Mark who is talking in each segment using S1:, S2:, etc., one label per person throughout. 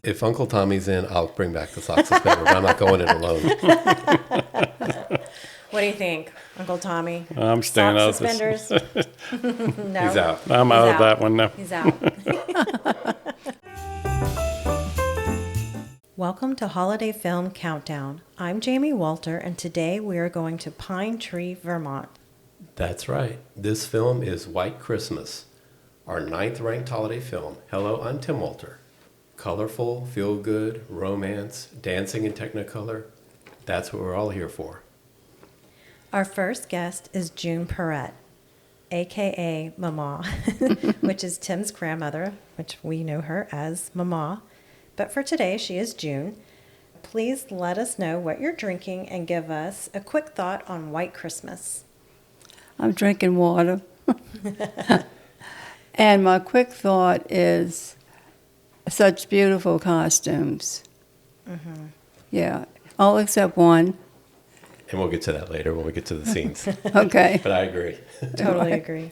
S1: If Uncle Tommy's in, I'll bring back the sock suspender, but I'm not going in alone.
S2: What do you think, Uncle Tommy?
S3: I'm staying out of
S2: suspenders?
S3: this.
S2: No.
S1: He's out.
S3: I'm out of that one now.
S2: He's out. Welcome to Holiday Film Countdown. I'm Jamie Walter, and today we are going to Pine Tree, Vermont.
S1: That's right. This film is White Christmas, our 9th ranked holiday film. Hello, I'm Tim Walter. Colorful, feel-good, romance, dancing in Technicolor. That's what we're all here for.
S2: Our first guest is June Perret, a.k.a. Mama, which is Tim's grandmother, which we know her as Mama. But for today, she is June. Please let us know what you're drinking and give us a quick thought on White Christmas.
S4: I'm drinking water. And my quick thought is such beautiful costumes. Mm-hmm. Yeah, all except one.
S1: And we'll get to that later when we get to the scenes.
S4: Okay.
S1: But I agree.
S2: Totally agree.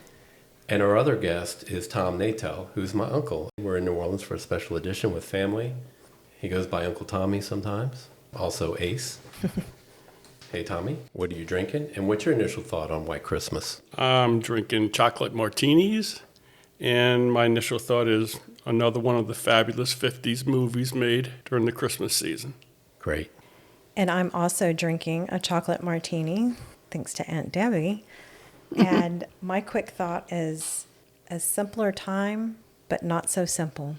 S1: And our other guest is Tom Natal, who's my uncle. We're in New Orleans for a special edition with family. He goes by Uncle Tommy sometimes, also Ace. Hey, Tommy, what are you drinking? And what's your initial thought on White Christmas?
S3: I'm drinking chocolate martinis, and my initial thought is another one of the fabulous 50s movies made during the Christmas season.
S1: Great.
S2: And I'm also drinking a chocolate martini, thanks to Aunt Debbie. And my quick thought is a simpler time, but not so simple.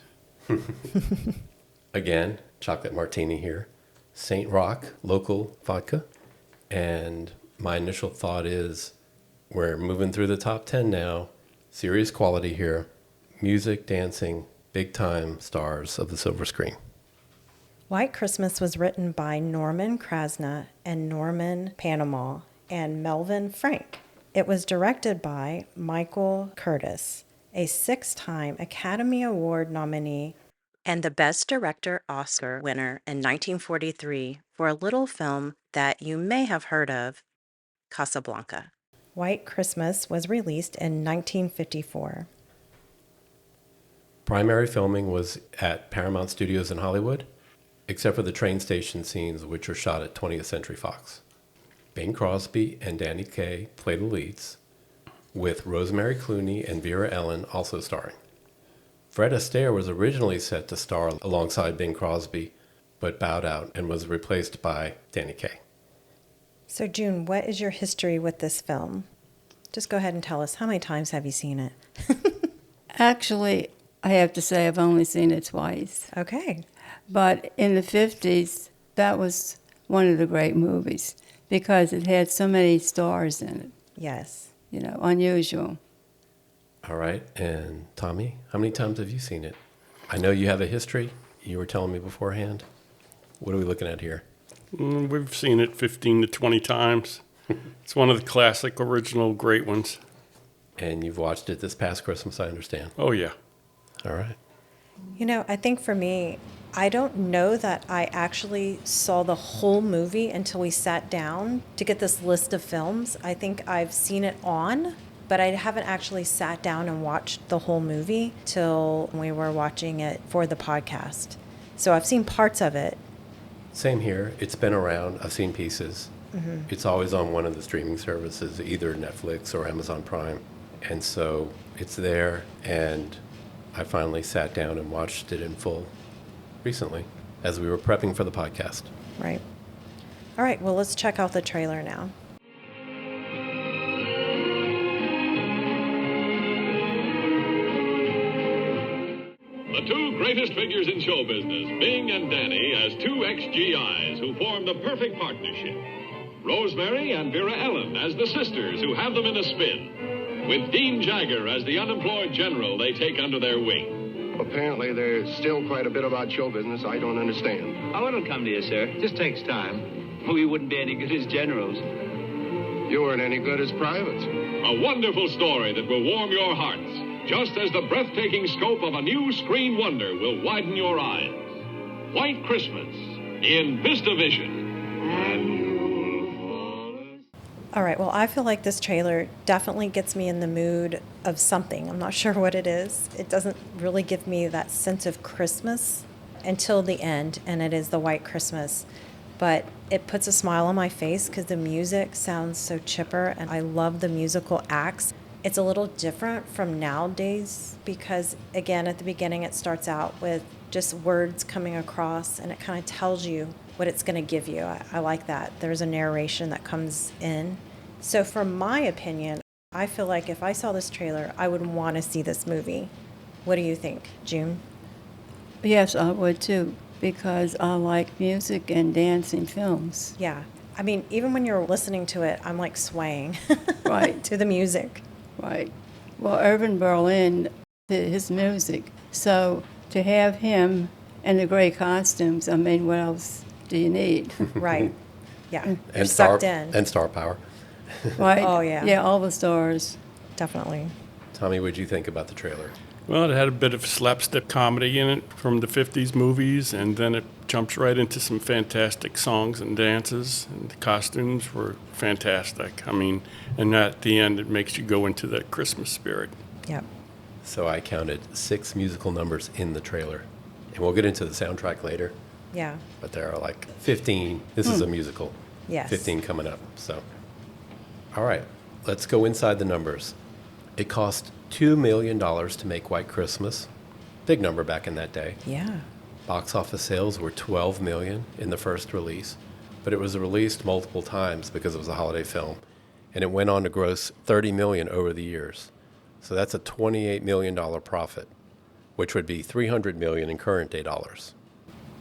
S1: Again, chocolate martini here. St. Rock, local vodka. And my initial thought is we're moving through the top 10 now. Serious quality here. Music, dancing, big time stars of the silver screen.
S2: White Christmas was written by Norman Krasna and Norman Panama and Melvin Frank. It was directed by Michael Curtis, a 6-time Academy Award nominee and the Best Director Oscar winner in 1943 for a little film that you may have heard of, Casablanca. White Christmas was released in 1954.
S1: Primary filming was at Paramount Studios in Hollywood, except for the train station scenes, which were shot at 20th Century Fox. Bing Crosby and Danny Kaye play the leads, with Rosemary Clooney and Vera Ellen also starring. Fred Astaire was originally set to star alongside Bing Crosby, but bowed out and was replaced by Danny Kaye.
S2: So, June, what is your history with this film? Just go ahead and tell us, how many times have you seen it?
S4: Actually, I have to say I've only seen it twice.
S2: Okay.
S4: But in the 50s, that was one of the great movies because it had so many stars in it.
S2: Yes.
S4: You know, unusual.
S1: All right, and Tommy, how many times have you seen it? I know you have a history. You were telling me beforehand. What are we looking at here?
S3: We've seen it 15 to 20 times. It's one of the classic, original, great ones.
S1: And you've watched it this past Christmas, I understand.
S3: Oh, yeah.
S1: All right.
S2: You know, I think for me, I don't know that I actually saw the whole movie until we sat down to get this list of films. I think I've seen it on, but I haven't actually sat down and watched the whole movie till we were watching it for the podcast. So I've seen parts of it.
S1: Same here. It's been around. I've seen pieces. Mm-hmm. It's always on one of the streaming services, either Netflix or Amazon Prime. And so it's there, and I finally sat down and watched it in full recently as we were prepping for the podcast.
S2: Right. All right, well, let's check out the trailer now.
S5: The two greatest figures in show business, Bing and Danny, as two ex-GIs who form the perfect partnership. Rosemary and Vera Ellen as the sisters who have them in a spin. With Dean Jagger as the unemployed general they take under their wing.
S6: Apparently, there's still quite a bit about show business I don't understand.
S7: Oh, it'll come to you, sir. It just takes time. We wouldn't be any good as generals.
S6: You weren't any good as privates.
S5: A wonderful story that will warm your hearts, just as the breathtaking scope of a new screen wonder will widen your eyes. White Christmas in VistaVision.
S2: All right, well, I feel like this trailer definitely gets me in the mood of something. I'm not sure what it is. It doesn't really give me that sense of Christmas. until the end, and it is the White Christmas. But it puts a smile on my face because the music sounds so chipper, and I love the musical acts. It's a little different from nowadays because, again, at the beginning it starts out with just words coming across, and it kind of tells you what it's going to give you. I like that. There's a narration that comes in. So from my opinion, I feel like if I saw this trailer, I would want to see this movie. What do you think, June?
S4: Yes, I would too, because I like music and dancing films.
S2: Yeah. I mean, even when you're listening to it, I'm like swaying
S4: Right.
S2: to the music.
S4: Right. Well, Irving Berlin did his music, so to have him and the great costumes, I mean, what else do you need?
S2: Right. Yeah. You're
S1: And star
S2: sucked in.
S1: and star power.
S4: Right?
S2: Oh, yeah.
S4: Yeah, all the stars.
S2: Definitely.
S1: Tommy, what did you think about the trailer?
S3: Well, it had a bit of slapstick comedy in it from the 50s movies, and then it jumps right into some fantastic songs and dances, and the costumes were fantastic. I mean, and at the end, it makes you go into that Christmas spirit.
S2: Yep.
S1: So I counted 6 musical numbers in the trailer. And we'll get into the soundtrack later,
S2: Yeah.
S1: but there are like 15. This is a musical.
S2: Yes.
S1: 15 coming up. So, all right, let's go inside the numbers. It cost $2 million to make White Christmas. Big number back in that day.
S2: Yeah.
S1: Box office sales were $12 million in the first release, but it was released multiple times because it was a holiday film, and it went on to gross $30 million over the years. So that's a $28 million profit, which would be $300 million in current day dollars.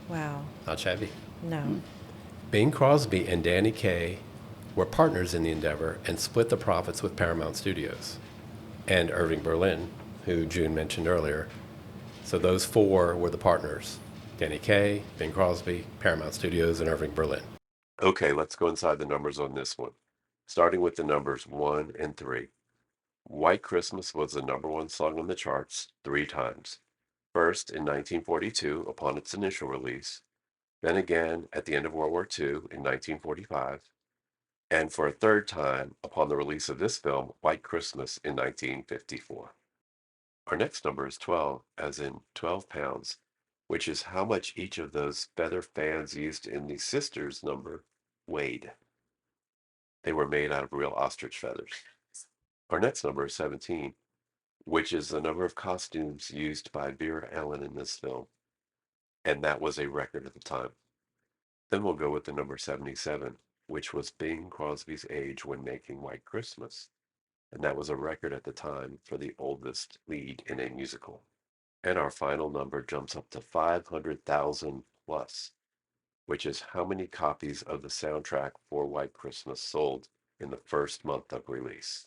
S2: Wow.
S1: Not shabby.
S2: No.
S1: Bing Crosby and Danny Kaye were partners in the endeavor and split the profits with Paramount Studios and Irving Berlin, who June mentioned earlier. So those 4 were the partners: Danny Kaye, Bing Crosby, Paramount Studios, and Irving Berlin. Okay, let's go inside the numbers on this one. Starting with the numbers 1 and 3. White Christmas was the #1 song on the charts 3 times. First in 1942 upon its initial release, then again at the end of World War II in 1945, and for a third time upon the release of this film, White Christmas, in 1954. Our next number is 12, as in 12 pounds, which is how much each of those feather fans used in the sisters number weighed. They were made out of real ostrich feathers. Our next number is 17, which is the number of costumes used by Vera Ellen in this film, and that was a record at the time. Then we'll go with the number 77, which was Bing Crosby's age when making White Christmas, and that was a record at the time for the oldest lead in a musical. And our final number jumps up to 500,000 plus, which is how many copies of the soundtrack for White Christmas sold in the first month of release.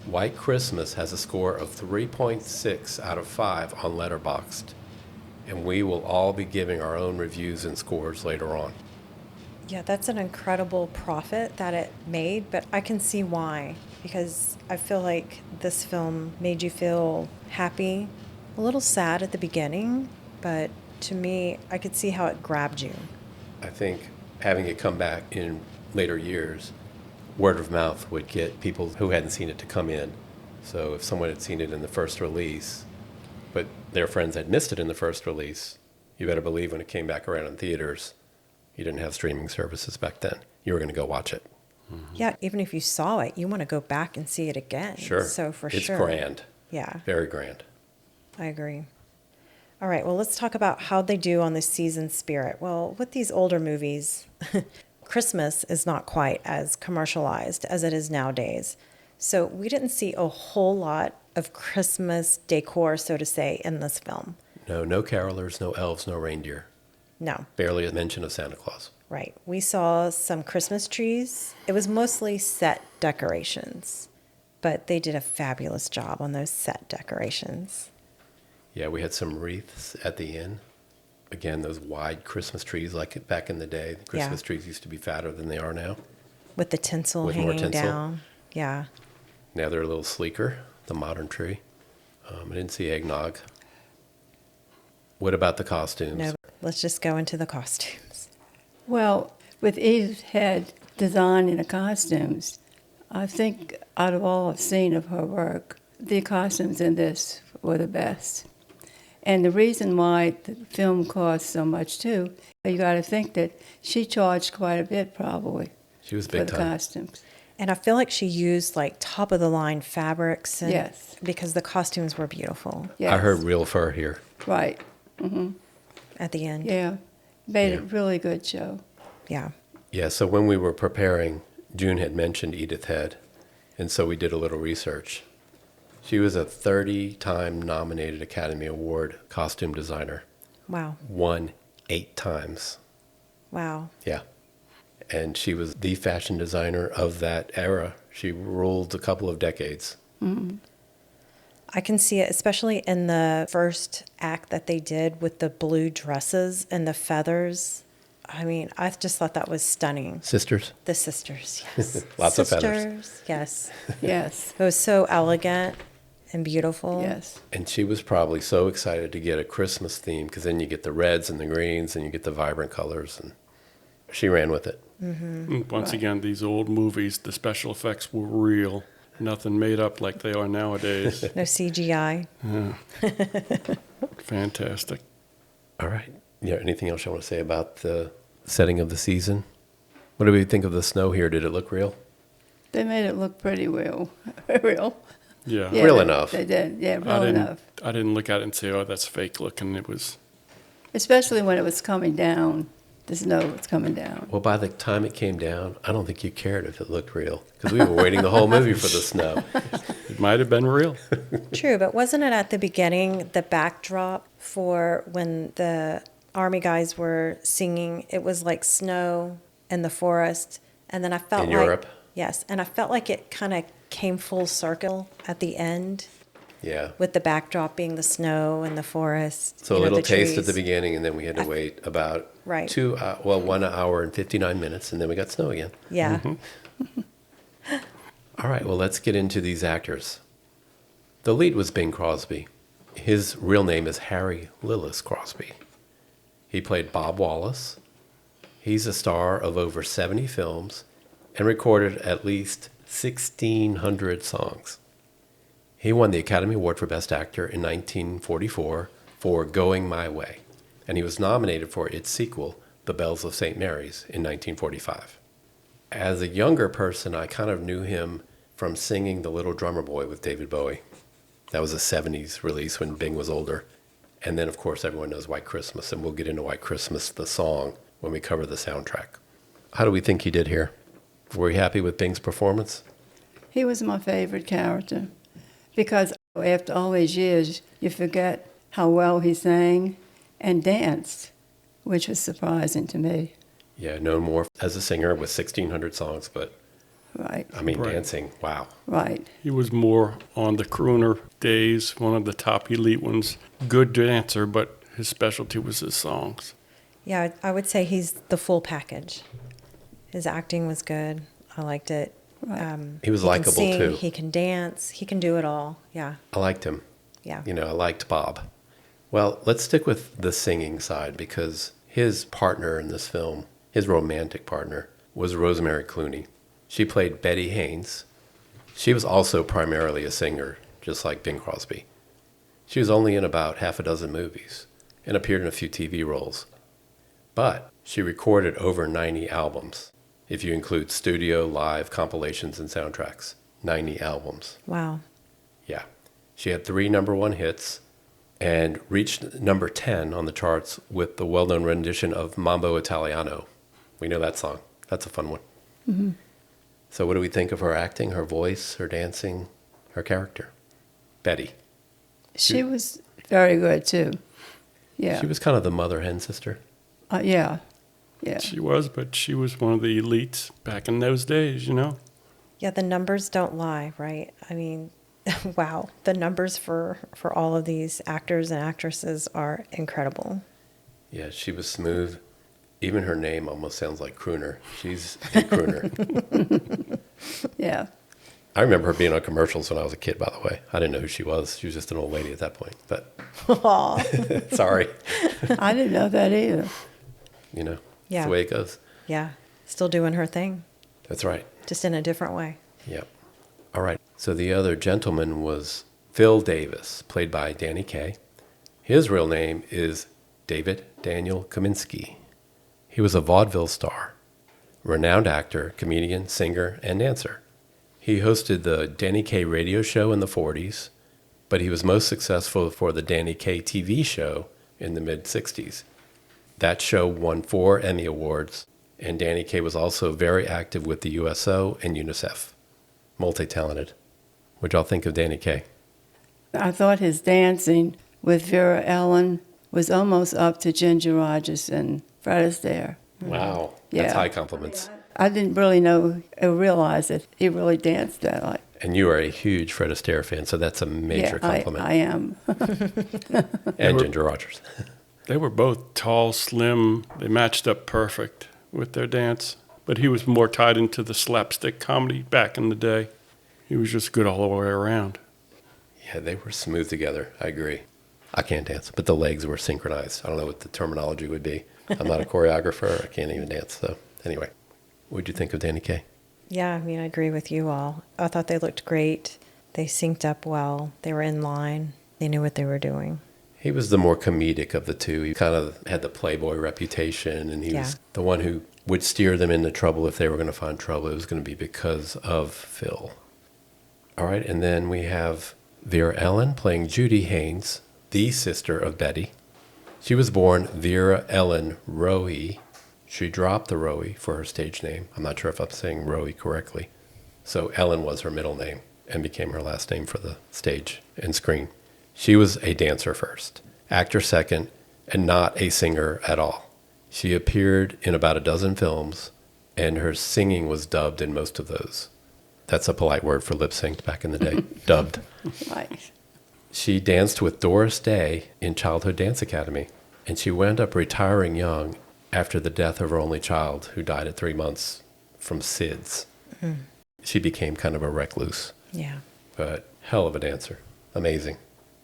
S1: White Christmas has a score of 3.6 out of 5 on Letterboxd, and we will all be giving our own reviews and scores later on.
S2: Yeah, that's an incredible profit that it made, but I can see why. Because I feel like this film made you feel happy, a little sad at the beginning, but to me, I could see how it grabbed you.
S1: I think having it come back in later years, word of mouth would get people who hadn't seen it to come in. So if someone had seen it in the first release, but their friends had missed it in the first release, you better believe when it came back around in theaters, you didn't have streaming services back then. You were going to go watch it.
S2: Yeah, even if you saw it, you want to go back and see it again.
S1: Sure.
S2: So for
S1: it's
S2: sure.
S1: It's grand.
S2: Yeah.
S1: Very grand.
S2: I agree. All right, well, let's talk about how they do on the season spirit. Well, with these older movies, Christmas is not quite as commercialized as it is nowadays. So we didn't see a whole lot of Christmas decor, so to say, in this film.
S1: No carolers, no elves, no reindeer.
S2: No.
S1: Barely a mention of Santa Claus.
S2: Right. We saw some Christmas trees. It was mostly set decorations, but they did a fabulous job on those set decorations.
S1: Yeah, we had some wreaths at the end. Again, those wide Christmas trees like back in the day. The Christmas trees used to be fatter than they are now.
S2: With the tinsel
S1: With more
S2: hanging
S1: tinsel.
S2: down. Yeah.
S1: Now they're a little sleeker, the modern tree. I didn't see eggnog. What about the costumes?
S2: No, let's just go into the costumes.
S4: Well, with Eve's head design in the costumes, I think out of all I've seen of her work, the costumes in this were the best. And the reason why the film cost so much too, you got to think that she charged quite a bit probably
S1: She was
S4: for
S1: big
S4: the
S1: time.
S4: costumes.
S2: And I feel like she used like top of the line fabrics and
S4: Yes.
S2: because the costumes were beautiful
S4: Yes.
S1: I heard real fur here.
S4: Right.
S2: at the end.
S4: Yeah. Made
S1: Yeah.
S4: it really good show.
S2: Yeah.
S1: Yeah, so when we were preparing, June had mentioned Edith Head, and so we did a little research. She was a 30-time nominated Academy Award costume designer,
S2: Wow.
S1: won 8 times.
S2: Wow.
S1: Yeah. And she was the fashion designer of that era. She ruled a couple of decades.
S2: I can see it, especially in the first act that they did with the blue dresses and the feathers. I mean, I just thought that was stunning.
S1: Sisters?
S2: The sisters, yes.
S1: Lots of feathers.
S2: Sisters, yes.
S4: Yes.
S2: It was so elegant and beautiful.
S4: Yes.
S1: And she was probably so excited to get a Christmas theme because then you get the reds and the greens and you get the vibrant colors. And she ran with it.
S3: Once again, these old movies, the special effects were real. Nothing made up like they are nowadays.
S2: No CGI.
S3: Fantastic.
S1: All right. Yeah. Anything else you want to say about the setting of the season? What do we think of the snow here? Did it look real?
S4: They made it look pretty real. Real.
S3: Yeah.
S4: Yeah,
S1: Real
S4: they-
S1: enough.
S4: They did. Yeah,
S3: I
S4: real
S3: didn't,
S4: enough.
S3: I didn't look at it and say, oh, that's fake looking. It was,
S4: Especially when it was coming down. The snow was coming down.
S1: Well, by the time it came down, I don't think you cared if it looked real because we were waiting the whole movie for the snow.
S3: it might have been real.
S2: True, but wasn't it at the beginning, the backdrop for when the army guys were singing? It was like snow in the forest. And then I felt
S1: In
S2: like.
S1: Europe?
S2: Yes. And I felt like it kind of came full circle at the end
S1: Yeah.
S2: with the backdrop being the snow and the forest.
S1: So
S2: you
S1: a
S2: know,
S1: little
S2: the
S1: taste at the
S2: trees.
S1: beginning, and then we had to wait about
S2: Right.
S1: 1 hour and 59 minutes, and then we got snow again.
S2: Yeah.
S1: All right, well, let's get into these actors. The lead was Bing Crosby. His real name is Harry Lillis Crosby. He played Bob Wallace. He's a star of over 70 films and recorded at least 1,600 songs. He won the Academy Award for Best Actor in 1944 for Going My Way, and he was nominated for its sequel, The Bells of St. Mary's, in 1945. As a younger person, I kind of knew him from singing The Little Drummer Boy with David Bowie. That was a 70s release when Bing was older. And then, of course, everyone knows White Christmas, and we'll get into White Christmas, the song, when we cover the soundtrack. How do we think he did here? Were you happy with Bing's performance?
S4: He was my favorite character because after all these years, you forget how well he sang and danced, which was surprising to me.
S1: Yeah, known more as a singer with 1,600 songs, but
S4: Right.
S1: I mean,
S3: Right.
S1: dancing, wow.
S4: Right.
S3: He was more on the crooner days, one of the top elite ones. Good dancer, but his specialty was his songs.
S2: Yeah, I would say he's the full package. His acting was good. I liked it.
S4: Right.
S1: He was
S2: can
S1: likable,
S2: sing,
S1: too.
S2: He can dance. He can do it all. Yeah.
S1: I liked him.
S2: Yeah.
S1: You know, I liked Bob. Well, let's stick with the singing side because his partner in this film, his romantic partner, was Rosemary Clooney. She played Betty Haynes. She was also primarily a singer, just like Bing Crosby. She was only in about half a dozen movies and appeared in a few TV roles. But she recorded over 90 albums, if you include studio, live, compilations, and soundtracks. 90 albums.
S2: Wow.
S1: Yeah. She had 3 number 1 hits and reached number 10 on the charts with the well-known rendition of Mambo Italiano. We know that song. That's a fun one.
S4: Mm-hmm.
S1: So what do we think of her acting, her voice, her dancing, her character? Betty.
S4: She was very good, too. Yeah.
S1: She was kind of the mother hen sister.
S4: Yeah. Yeah.
S3: She was, but she was one of the elites back in those days, you know?
S2: Yeah, the numbers don't lie, right? I mean, wow. The numbers for all of these actors and actresses are incredible.
S1: Yeah, she was smooth. Even her name almost sounds like crooner. She's a crooner.
S4: Yeah.
S1: I remember her being on commercials when I was a kid, by the way. I didn't know who she was. She was just an old lady at that point. But
S2: Aw.
S1: sorry.
S4: I didn't know that either.
S1: You know,
S2: Yeah.
S1: that's the way it goes.
S2: Yeah. Still doing her thing,
S1: That's right.
S2: just in a different way.
S1: Yep. All right. So the other gentleman was Phil Davis, played by Danny Kaye. His real name is David Daniel Kaminsky. He was a vaudeville star, renowned actor, comedian, singer, and dancer. He hosted the Danny Kaye radio show in the 40s, but he was most successful for the Danny Kaye TV show in the mid-60s. That show won 4 Emmy Awards, and Danny Kaye was also very active with the USO and UNICEF. Multi-talented. What'd y'all think of Danny Kaye?
S4: I thought his dancing with Vera Ellen was almost up to Ginger Rogers and Fred Astaire.
S1: Wow, that's
S4: Yeah.
S1: high compliments.
S4: I didn't really realize that he really danced that like.
S1: And you are a huge Fred Astaire fan, so that's a major compliment.
S4: I am.
S1: And Ginger Rogers.
S3: They were both tall, slim. They matched up perfect with their dance. But he was more tied into the slapstick comedy back in the day. He was just good all the way around.
S1: Yeah, they were smooth together. I agree. I can't dance, but the legs were synchronized. I don't know what the terminology would be. I'm not a choreographer. I can't even dance. So anyway, what'd you think of Danny Kaye?
S2: Yeah, I mean, I agree with you all. I thought they looked great. They synced up well. They were in line. They knew what they were doing.
S1: He was the more comedic of the two. He kind of had the playboy reputation, and he was the one who would steer them into trouble if they were going to find trouble. It was going to be because of Phil. All right, and then we have Vera Ellen playing Judy Haynes, the sister of Betty. She was born Vera Ellen Rowe. She dropped the Rowe for her stage name. I'm not sure if I'm saying Rowe correctly. So Ellen was her middle name and became her last name for the stage and screen. She was a dancer first, actor second, and not a singer at all. She appeared in about a dozen films, and her singing was dubbed in most of those. That's a polite word for lip-synced back in the day, dubbed.
S4: Right.
S1: She danced with Doris Day in Childhood Dance Academy, and she wound up retiring young after the death of her only child, who died at 3 months from SIDS. She became kind of a recluse,
S2: Yeah.
S1: but hell of a dancer. Amazing.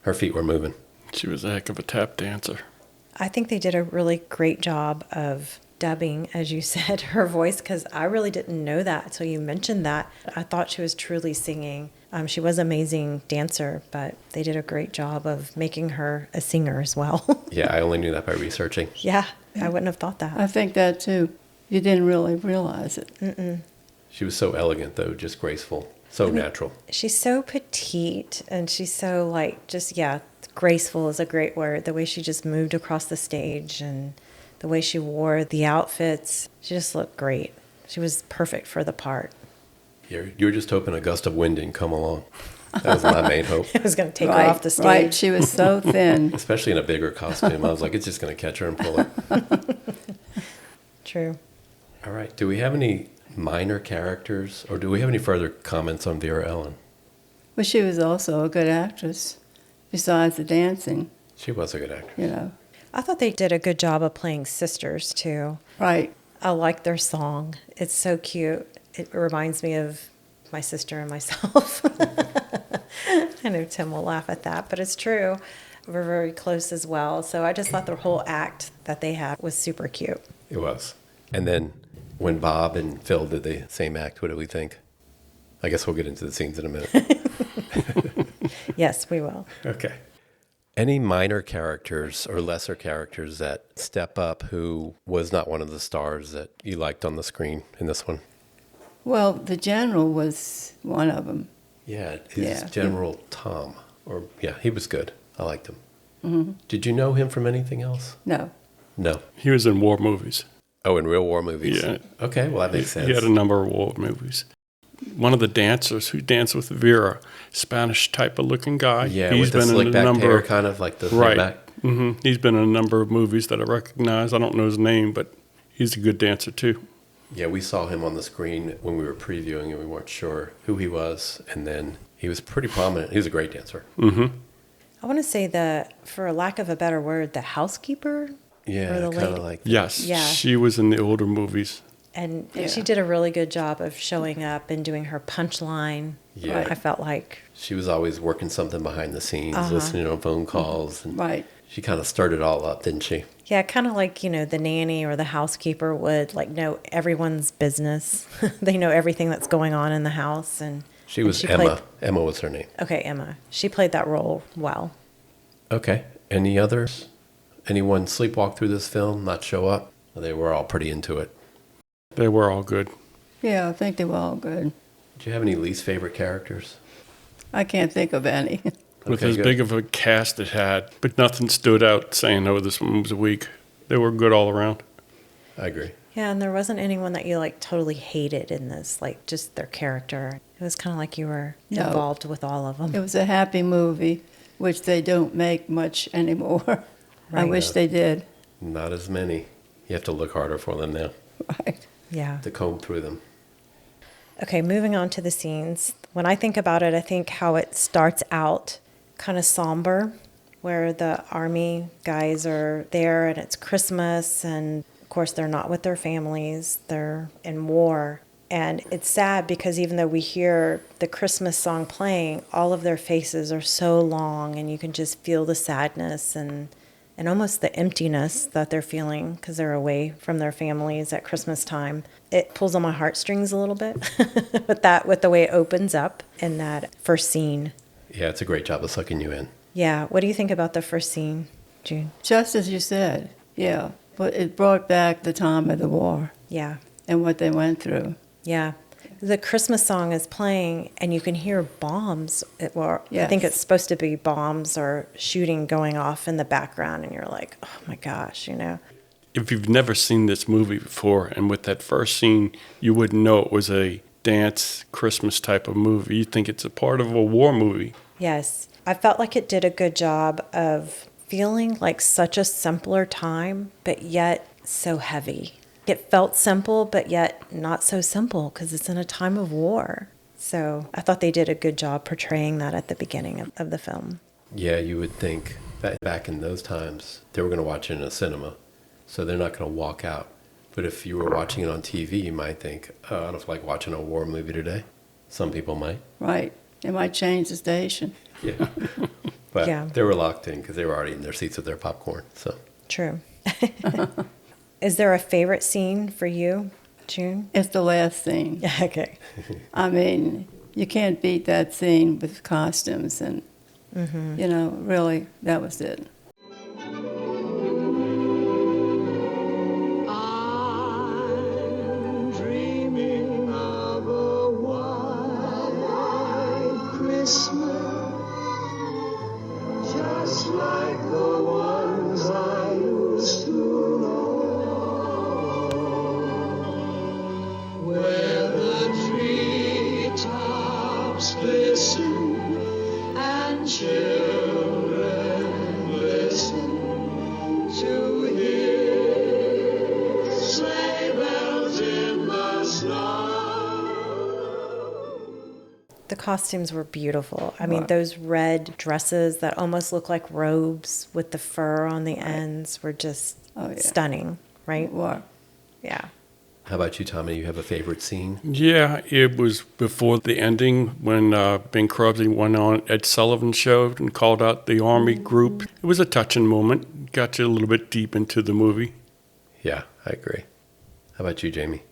S1: Her feet were moving.
S3: She was a heck of a tap dancer.
S2: I think they did a really great job of dubbing, as you said, her voice, because I really didn't know that until you mentioned that. I thought she was truly singing. She was an amazing dancer, but they did a great job of making her a singer as well.
S1: Yeah, I only knew that by researching.
S2: Yeah, I wouldn't have thought that.
S4: I think that too. You didn't really realize it.
S1: She was so elegant, though, just graceful, so natural.
S2: She's so petite, and she's so graceful is a great word. The way she just moved across the stage and the way she wore the outfits, she just looked great. She was perfect for the part.
S1: You were just hoping a gust of wind didn't come along. That was my main hope.
S2: It was going to take
S4: Right,
S2: her off the stage.
S4: right. She was so thin.
S1: Especially in a bigger costume. I was like, it's just going to catch her and pull her.
S2: True.
S1: All right. Do we have any minor characters, or do we have any further comments on Vera Ellen?
S4: Well, she was also a good actress, besides the dancing,
S1: She was a good actress.
S4: you know.
S2: I thought they did a good job of playing sisters, too.
S4: Right.
S2: I like their song. It's so cute. It reminds me of my sister and myself. I know Tim will laugh at that, but it's true. We're very close as well. So I just thought the whole act that they had was super cute.
S1: It was. And then when Bob and Phil did the same act, what do we think? I guess we'll get into the scenes in a minute.
S2: Yes, we will.
S1: Okay. Any minor characters or lesser characters that step up who was not one of the stars that you liked on the screen in this one?
S4: Well, the general was one of them.
S1: Yeah, his
S4: Yeah.
S1: General Tom. He was good. I liked him. Did you know him from anything else?
S4: No.
S1: No.
S3: He was in war movies.
S1: Oh, in real war movies?
S3: Yeah.
S1: Okay, well, that makes sense.
S3: He had a number of war movies. One of the dancers who danced with Vera, Spanish type of looking guy.
S1: Yeah, with the slick back hair, kind of like the
S3: right.
S1: back.
S3: He's been in a number of movies that I recognize. I don't know his name, but he's a good dancer too.
S1: Yeah, we saw him on the screen when we were previewing, and we weren't sure who he was. And then he was pretty prominent. He was a great dancer.
S2: I want to say that, for lack of a better word, the housekeeper.
S1: Yeah,
S2: or the
S1: kind of
S2: lady.
S1: like.
S3: Yes,
S2: Yeah.
S3: she was in the older movies.
S2: And
S4: Yeah.
S2: she did a really good job of showing up and doing her punchline.
S1: Yeah.
S2: I felt like.
S1: She was always working something behind the scenes, listening on phone calls. And
S4: Right.
S1: she kind of stirred it all up, didn't she?
S2: Yeah, kind of like, the nanny or the housekeeper would know everyone's business. They know everything that's going on in the house. And
S1: She was
S2: she
S1: Emma.
S2: played-
S1: Emma was her name.
S2: Okay, Emma. She played that role well.
S1: Okay. Any others? Anyone sleepwalk through this film, not show up? They were all pretty into it.
S3: They were all good.
S4: Yeah, I think they were all good.
S1: Do you have any least favorite characters?
S4: I can't think of any.
S3: With
S1: Okay,
S3: as
S1: good.
S3: big of a cast it had, but nothing stood out saying, oh, this one was weak. They were good all around.
S1: I agree.
S2: Yeah, and there wasn't anyone that you like totally hated in this, like just their character. It was kind of like you were
S4: No.
S2: involved with all of them.
S4: It was a happy movie, which they don't make much anymore. I
S2: Right.
S4: wish they did.
S1: Not as many. You have to look harder for them now
S4: Right.
S2: Yeah.
S1: to comb through them.
S2: Okay, moving on to the scenes. When I think about it, I think how it starts out kind of somber, where the army guys are there and it's Christmas, and of course they're not with their families, they're in war. And it's sad because even though we hear the Christmas song playing, all of their faces are so long and you can just feel the sadness and almost the emptiness that they're feeling because they're away from their families at Christmas time. It pulls on my heartstrings a little bit with the way it opens up in that first scene.
S1: Yeah, it's a great job of sucking you in.
S2: Yeah, what do you think about the first scene, June?
S4: Just as you said, yeah. But it brought back the time of the war
S2: Yeah,
S4: and what they went through.
S2: yeah. The Christmas song is playing and you can hear bombs. I think
S4: Yes.
S2: it's supposed to be bombs or shooting going off in the background and you're like, oh my gosh, you know.
S3: If you've never seen this movie before, and with that first scene, you wouldn't know it was a dance Christmas type of movie. You think it's a part of a war movie.
S2: Yes, I felt like it did a good job of feeling like such a simpler time, but yet so heavy. It felt simple, but yet not so simple because it's in a time of war. So I thought they did a good job portraying that at the beginning of the film.
S1: Yeah, you would think that back in those times, they were going to watch it in a cinema, so they're not going to walk out. But if you were watching it on TV, you might think, oh, I don't feel like watching a war movie today. Some people might.
S4: Right. They might change the station.
S1: Yeah. But
S2: Yeah.
S1: they were locked in because they were already in their seats with their popcorn. So
S2: True. Is there a favorite scene for you, June?
S4: It's the last scene.
S2: Okay.
S4: I mean, you can't beat that scene with costumes and, you know, really, that was it.
S8: I'm dreaming of a white Christmas, just like the ones I used to know, where the treetops glisten and children listen to hear sleigh bells in the snow.
S2: The costumes were beautiful. I mean, those red dresses that almost look like robes with the fur on the ends were just
S4: Oh, yeah.
S2: stunning, right?
S4: War.
S2: Yeah.
S1: how about you, Tommy? You have a favorite scene?
S3: Yeah, it was before the ending when Bing Crosby went on Ed Sullivan's show and called out the Army group. It was a touching moment. Got you a little bit deep into the movie.
S1: Yeah, I agree. How about you, Jamie?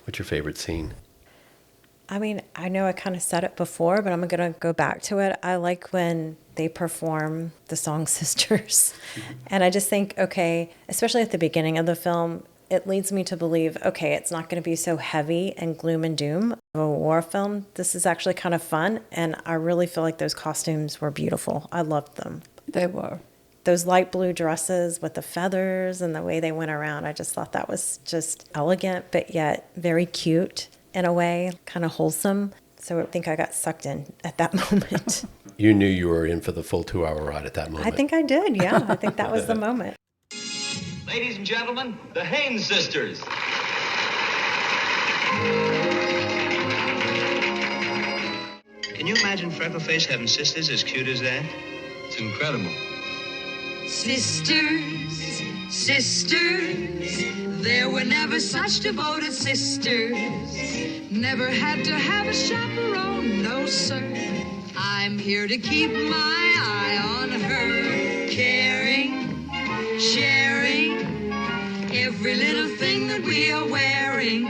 S1: What's your favorite scene?
S2: I mean, I know I kind of said it before, but I'm going to go back to it. I like when they perform the song Sisters. And I just think, okay, especially at the beginning of the film, it leads me to believe, okay, it's not going to be so heavy and gloom and doom of a war film. This is actually kind of fun. And I really feel like those costumes were beautiful. I loved them.
S4: They were.
S2: Those light blue dresses with the feathers and the way they went around, I just thought that was just elegant, but yet very cute in a way, kind of wholesome. So I think I got sucked in at that moment.
S1: You knew you were in for the full 2-hour ride at that moment.
S2: I think I did, yeah. I think that was the moment.
S7: Ladies and gentlemen, the Haynes sisters. Can you imagine Freckleface having sisters as cute as that? It's incredible.
S9: Sisters, sisters, there were never such devoted sisters. Never had to have a chaperone, no sir. I'm here to keep my eye on her, caring, sharing every little thing that we are wearing.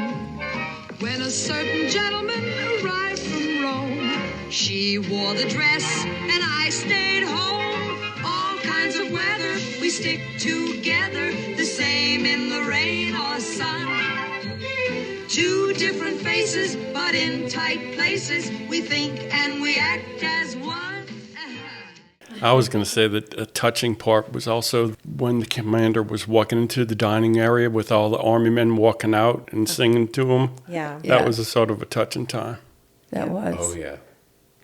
S9: When a certain gentleman arrived from Rome, she wore the dress and I stayed home. All kinds of weather stick together, the same in the rain or sun. Two different faces, but in tight places, we think and we act as one.
S3: I was going to say that a touching part was also when the commander was walking into the dining area with all the army men walking out and singing to him.
S2: Yeah.
S3: That was a sort of a touching time.
S4: That was.
S1: Oh, yeah.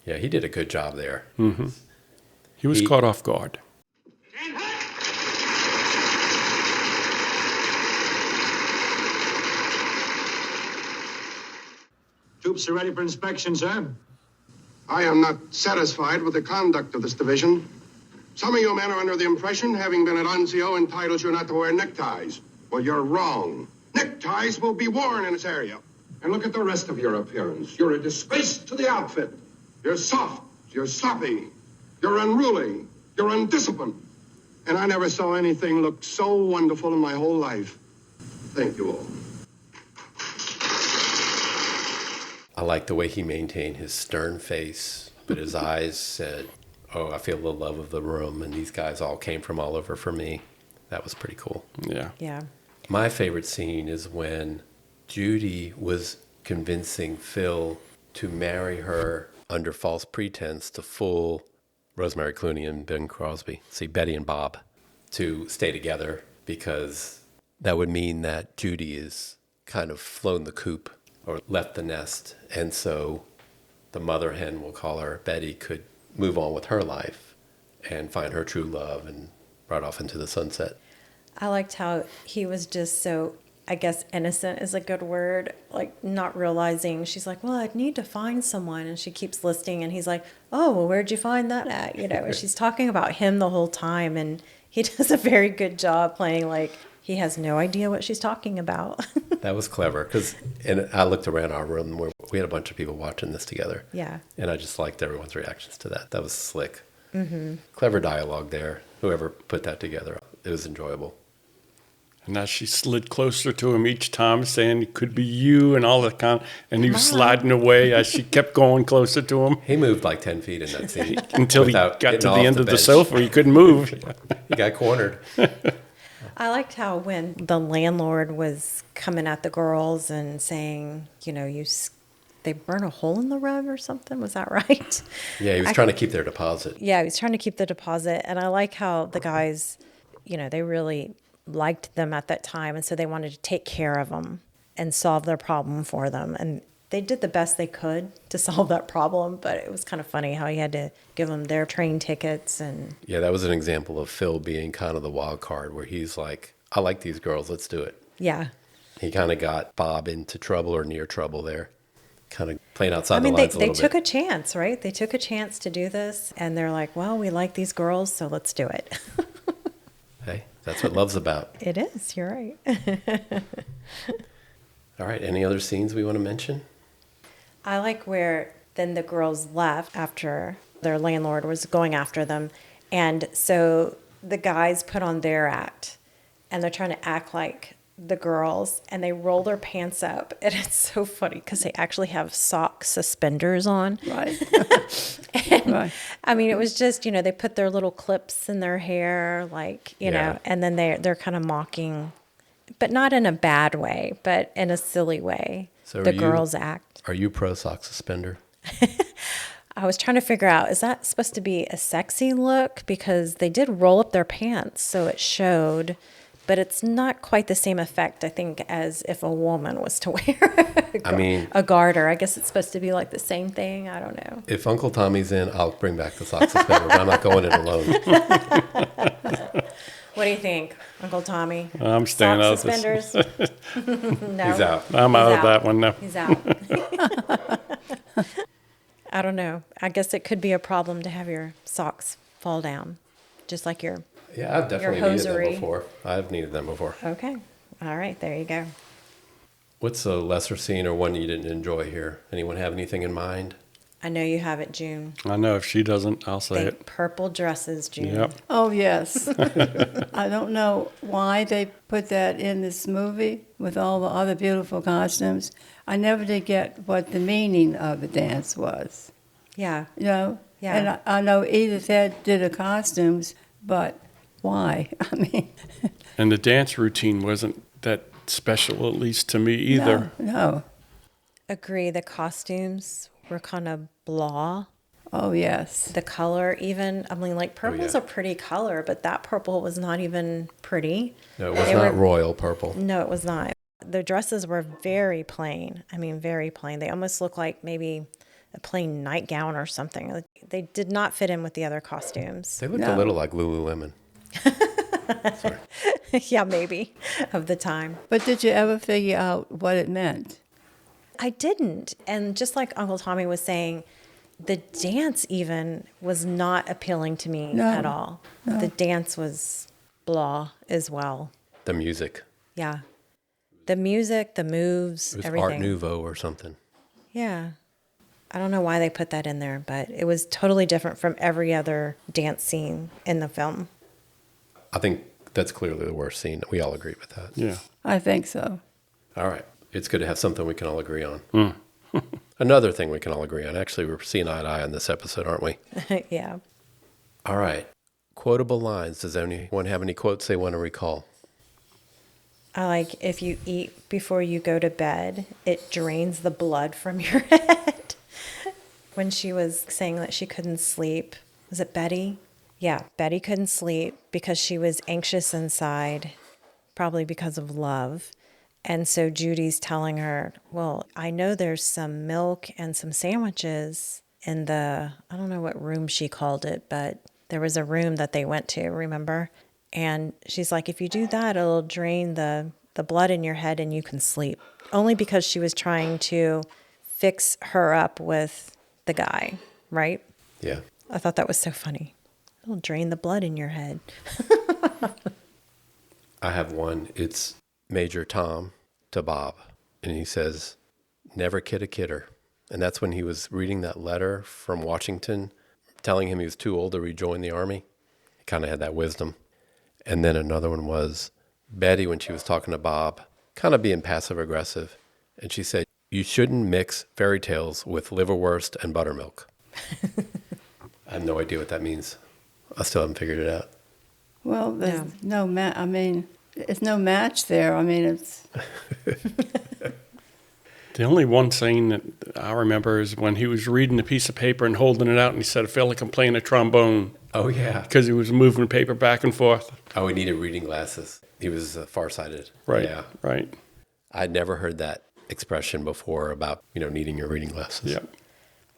S1: Yeah, he did a good job there.
S3: Mm-hmm. He was caught off guard.
S6: Troops are ready for inspection, sir. I am not satisfied with the conduct of this division. Some of you men are under the impression, having been at NCO, entitles you not to wear neckties. Well, you're wrong. Neckties will be worn in this area. And look at the rest of your appearance. You're a disgrace to the outfit. You're soft. You're sloppy. You're unruly. You're undisciplined. And I never saw anything look so wonderful in my whole life. Thank you all.
S1: I like the way he maintained his stern face, but his eyes said, oh, I feel the love of the room, and these guys all came from all over for me. That was pretty cool.
S3: Yeah.
S2: Yeah.
S1: My favorite scene is when Judy was convincing Phil to marry her under false pretense to fool Rosemary Clooney and Ben Crosby, Betty and Bob, to stay together, because that would mean that Judy is kind of flown the coop or left the nest. And so the mother hen, we'll call her Betty, could move on with her life and find her true love and ride off into the sunset.
S2: I liked how he was just so, I guess innocent is a good word, like not realizing. She's like, well, I'd need to find someone. And she keeps listing, and he's like, oh, well, where'd you find that at? You know, and she's talking about him the whole time. And he does a very good job playing like he has no idea what she's talking about.
S1: That was clever, and I looked around our room where we had a bunch of people watching this together.
S2: Yeah.
S1: And I just liked everyone's reactions to that. That was slick.
S2: Mm-hmm.
S1: Clever dialogue there. Whoever put that together, it was enjoyable.
S3: And as she slid closer to him each time, saying it could be you and all that kind, and he was sliding away as she kept going closer to him.
S1: He moved like 10 feet in that scene.
S3: Until he got to the end of the sofa, he couldn't move.
S1: He got cornered.
S2: I liked how when the landlord was coming at the girls and saying, you know, they burn a hole in the rug or something. Was that right?
S1: Yeah, he was trying to keep their deposit.
S2: Yeah, he was trying to keep the deposit. And I like how the guys, you know, they really liked them at that time. And so they wanted to take care of them and solve their problem for them. And they did the best they could to solve that problem. But it was kind of funny how he had to give them their train tickets. And
S1: yeah, that was an example of Phil being kind of the wild card, where he's like, I like these girls, let's do it.
S2: yeah.
S1: He kind of got Bob into trouble or near trouble there. Kind of playing outside the lines
S2: they
S1: a little bit.
S2: took a chance, right? They took a chance to do this. And they're like, well, we like these girls, so let's do it.
S1: Hey, that's what love's about.
S2: It is. You're right.
S1: All right, any other scenes we want to mention?
S2: I like where then the girls left after their landlord was going after them. And so the guys put on their act, and they're trying to act like the girls, and they roll their pants up. And it's so funny because they actually have sock suspenders on.
S4: Right.
S2: And,
S4: Right.
S2: I mean, it was just, you know, they put their little clips in their hair, like, you know, and then they're kind of mocking, but not in a bad way, but in a silly way.
S1: So
S2: the girls act.
S1: Are you pro sock suspender?
S2: I was trying to figure out, is that supposed to be a sexy look? Because they did roll up their pants, so it showed, but it's not quite the same effect, I think, as if a woman was to wear a garter. I guess it's supposed to be like the same thing. I don't know.
S1: If Uncle Tommy's in, I'll bring back the sock suspender, but I'm not going in alone.
S2: What do you think, Uncle Tommy?
S3: I'm staying out of
S2: this. Suspenders? No.
S1: He's out.
S3: I'm out of that one now.
S2: He's out. I don't know. I guess it could be a problem to have your socks fall down, just like your...
S1: Yeah, I've definitely needed them
S2: hosiery.
S1: before. I've needed them before.
S2: Okay. All right. There you go.
S1: What's a lesser scene or one you didn't enjoy here? Anyone have anything in mind?
S2: I know you have it, June.
S3: I know if she doesn't, I'll say it.
S2: Purple dresses, June.
S3: Yep.
S4: Oh, yes. I don't know why they put that in this movie with all the other beautiful costumes. I never did get what the meaning of the dance was.
S2: Yeah.
S4: You know?
S2: Yeah.
S4: And I know Edith Head did the costumes, but Why? I mean,
S3: And the dance routine wasn't that special, at least to me either.
S4: No.
S2: Agree. The costumes were kind of blah.
S4: Oh, yes.
S2: The color, even, I mean, like purple's
S1: yeah.
S2: a pretty color, but that purple was not even pretty.
S1: No, it was
S2: They
S1: not
S2: were-
S1: royal purple.
S2: No, it was not. The dresses were very plain. I mean, very plain. They almost looked like maybe a plain nightgown or something. Like, they did not fit in with the other costumes.
S1: They looked
S4: No.
S1: a little like Lululemon.
S2: Yeah, maybe, of the time.
S4: But did you ever figure out what it meant?
S2: I didn't. And just like Uncle Tommy was saying, the dance even was not appealing to me
S4: No.
S2: at all.
S4: No.
S2: The dance was blah as well.
S1: The music.
S2: Yeah. The music, the moves,
S1: It was
S2: everything.
S1: Art Nouveau or something.
S2: Yeah. I don't know why they put that in there, but it was totally different from every other dance scene in the film.
S1: I think that's clearly the worst scene. We all agree with that.
S3: Yeah.
S4: I think so.
S1: All right. It's good to have something we can all agree on. Another thing we can all agree on. Actually, we're seeing eye to eye on this episode, aren't we?
S2: Yeah.
S1: All right. Quotable lines. Does anyone have any quotes they want to recall?
S2: I like if you eat before you go to bed, it drains the blood from your head. When she was saying that she couldn't sleep, was it Betty? Yeah, Betty couldn't sleep because she was anxious inside, probably because of love. And so Judy's telling her, well, I know there's some milk and some sandwiches in the, I don't know what room she called it, but there was a room that they went to, remember? And she's like, if you do that, it'll drain the blood in your head and you can sleep. Only because she was trying to fix her up with the guy, right?
S1: Yeah.
S2: I thought that was so funny. It'll drain the blood in your head.
S1: I have one. It's Major Tom to Bob. And he says, never kid a kidder. And that's when he was reading that letter from Washington, telling him he was too old to rejoin the army. He kind of had that wisdom. And then another one was Betty, when she was talking to Bob, kind of being passive aggressive. And she said, you shouldn't mix fairy tales with liverwurst and buttermilk. I have no idea what that means. I still haven't figured it out.
S4: Well, there's no I mean, it's no match there. I mean, it's
S3: The only one scene that I remember is when he was reading a piece of paper and holding it out, and he said, I feel like I'm playing a trombone.
S1: Oh, yeah.
S3: Because he was moving the paper back and forth.
S1: Oh, he needed reading glasses. He was farsighted.
S3: Right,
S1: Yeah.
S3: right.
S1: I'd never heard that expression before about, needing your reading glasses.
S3: Yeah.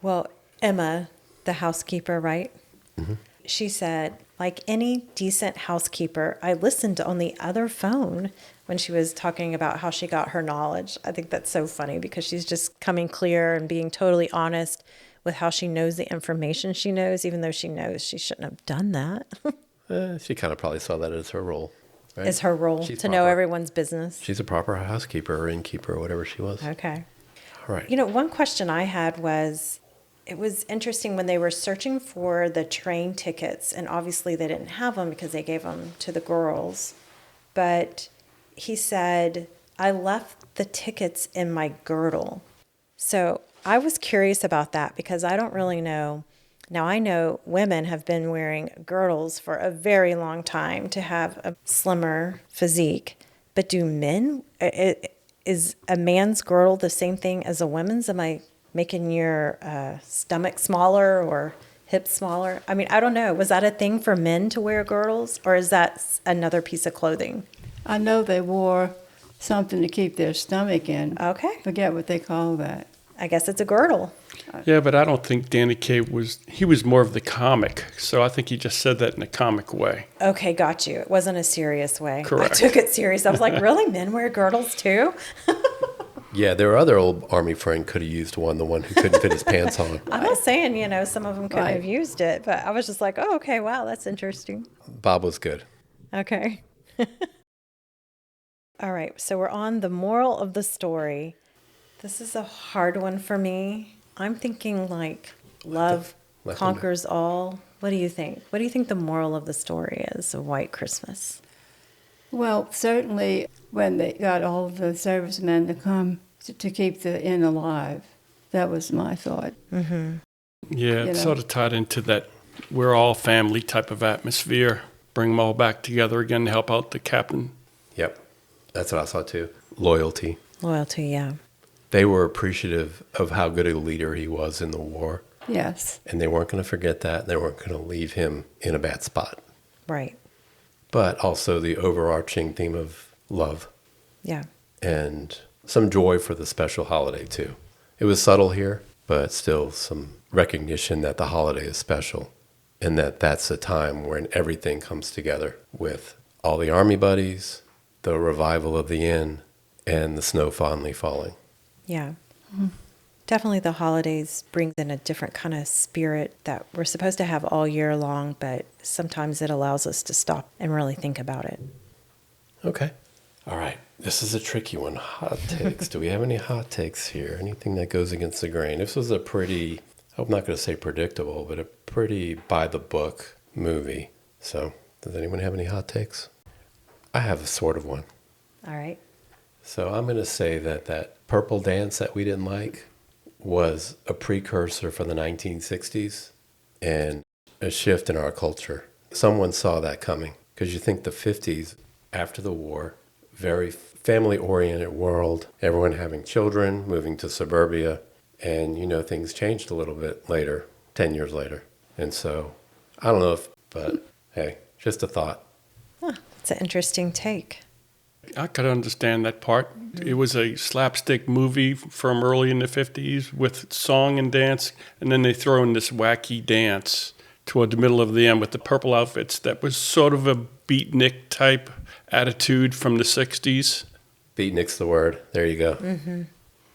S2: Well, Emma, the housekeeper, right?
S1: Mm-hmm.
S2: She said, like any decent housekeeper, I listened on the other phone when she was talking about how she got her knowledge. I think that's so funny because she's just coming clear and being totally honest with how she knows the information she knows, even though she knows she shouldn't have done that.
S1: She kind of probably saw that as her role. Right?
S2: It's her role
S1: She's
S2: to know
S1: proper.
S2: everyone's business.
S1: She's a proper housekeeper or innkeeper or whatever she was.
S2: Okay.
S1: All right.
S2: One question I had was, it was interesting when they were searching for the train tickets, and obviously they didn't have them because they gave them to the girls. But he said, I left the tickets in my girdle. So I was curious about that because I don't really know. Now, I know women have been wearing girdles for a very long time to have a slimmer physique. But do men, is a man's girdle the same thing as a woman's? Am I making your stomach smaller or hips smaller? I mean, I don't know. Was that a thing for men to wear girdles, or is that another piece of clothing?
S4: I know they wore something to keep their stomach in.
S2: Okay.
S4: Forget what they call that.
S2: I guess it's a girdle.
S3: Yeah, but I don't think Danny Kaye he was more of the comic. So I think he just said that in a comic way.
S2: Okay, got you. It wasn't a serious way.
S3: Correct.
S2: I took it serious. I was like, really? Men wear girdles too?
S1: Yeah, their other old army friend could have used one, the one who couldn't fit his pants on.
S2: I'm not saying, some of them could
S4: Right.
S2: have used it, but I was just like, oh, okay, wow, that's interesting.
S1: Bob was good.
S2: Okay. All right, so we're on the moral of the story. This is a hard one for me. I'm thinking like love
S1: let them
S2: conquers all. What do you think? What do you think the moral of the story is of White Christmas?
S4: Well, certainly when they got all of the servicemen to come to keep the inn alive, that was my thought.
S3: Yeah, it sort of tied into that we're all family type of atmosphere. bring them all back together again to help out the captain.
S1: Yep. That's what I saw too. Loyalty.
S2: Loyalty, yeah.
S1: They were appreciative of how good a leader he was in the war.
S4: Yes.
S1: And they weren't going to forget that. They weren't going to leave him in a bad spot.
S2: Right.
S1: But also the overarching theme of love
S2: Yeah.
S1: and some joy for the special holiday too. It was subtle here, but still some recognition that the holiday is special and that that's a time when everything comes together with all the army buddies, the revival of the inn, and the snow finally falling.
S2: Yeah. Definitely the holidays brings in a different kind of spirit that we're supposed to have all year long, but sometimes it allows us to stop and really think about it.
S1: Okay. All right. This is a tricky one. Hot takes. Do we have any hot takes here? Anything that goes against the grain? This was a pretty, I'm not going to say predictable, but a pretty by the book movie. So, does anyone have any hot takes? I have a sort of one.
S2: All right.
S1: So, I'm going to say that that purple dance that we didn't like was a precursor for the 1960s and a shift in our culture. Someone saw that coming because you think the 50s, after the war, very family-oriented world, everyone having children, moving to suburbia, and things changed a little bit later, 10 years later. And so, I don't know but hey, just a thought.
S2: Huh, that's an interesting take.
S3: I could understand that part. It was a slapstick movie from early in the 50s with song and dance, and then they throw in this wacky dance toward the middle of the end with the purple outfits. That was sort of a beatnik type attitude from the 60s.
S1: Beatnik's the word. There you go.
S2: Mm-hmm.